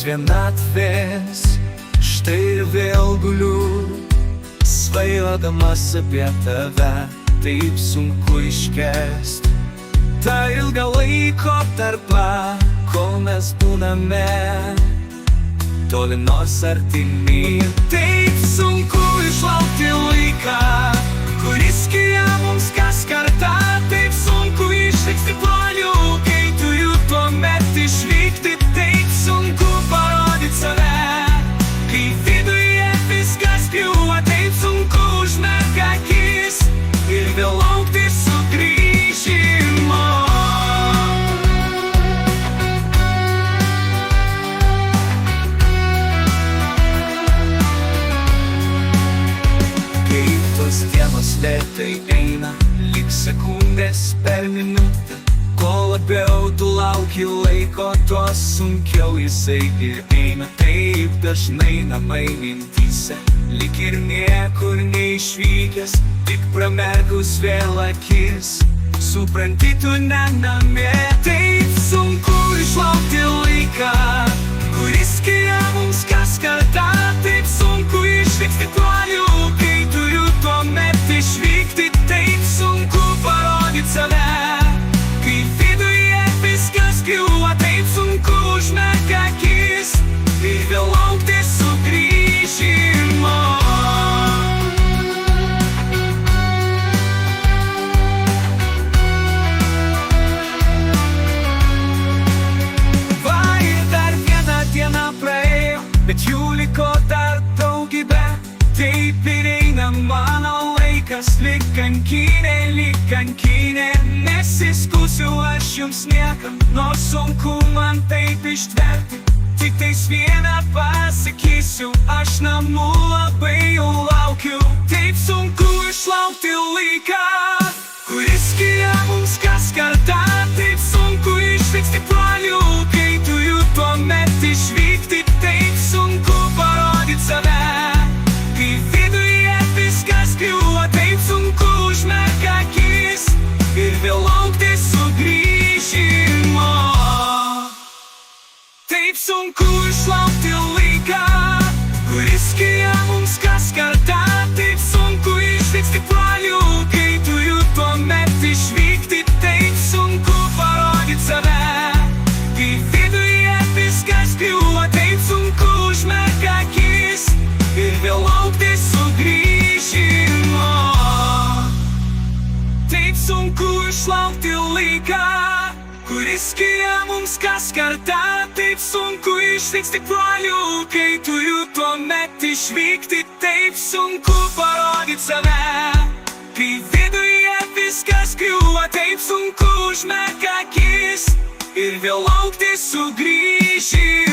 vienatvės, štai ir vėl guliu, svajodamas apie tave, taip sunku iškęst tą ilgą laiko tarpą, kol mes būname toli nors artimi. Taip sunku išlaukti laiką, kuris skiria mums kas kartą, taip sunku išlikti broliu, kai turiu tuomet išvykti, taip sunku parodyti save, kai viduje viskas griūva, taip sunku užmerkti akis ir vėl laukti sugrįžimo. Kaip tos dienos lėtai eina, lyg sekundės per minutę, kuo labiau tu lauki laiko, tuo sunkiau jisai ir eina. Taip dažnai namai mintyse, lyg ir niekur neišvykęs, tik pramerkus vėl akis, supranti tu ne namie. Taip sunku išlaukti laiką, kuris skiria mums kas kartą, taip sunku išlikti toliau, kai turiu tuomet išvykti, taip sunku parodyti save, kai viduje viskas griūva, taip sunku užmerkti akis ir vėl laukti sugrįžimo. Va ir dar viena diena praėjo, bet jų liko dar daugybė, taip ir eina mano laikas, lyg kankinė, nesiskusiu aš jums niekam, nors sunku man taip ištverti, tik tais vieną pasakysiu, aš namų labai jau laukiu. Taip sunku išlaukti laiką, kuris skiria mums kas kartą, taip sunku išlikti broliu, kai turiu tuomet išvykti, taip sunku parodyti save, kai viduje viskas griūva, taip sunku užmerkti akis ir vėl laukti sugrįžimo. Taip sunku išlaukti laiką, kuris skiria mums kas kartą, taip sunku išlikti broliu, kai turiu tuomet išvykti, taip sunku parodyti save, kai viduje viskas griūva, taip sunku užmerkti akis ir vėl laukti sugrįžimo. Taip sunku išlaukti laiką, kuris skiria mums kas kartą, taip sunku išlikti broliu, kai turiu tuomet išvykti, taip sunku parodyti save, kai viduje viskas griūva, taip sunku užmerkti akis ir vėl laukti sugrįžimo.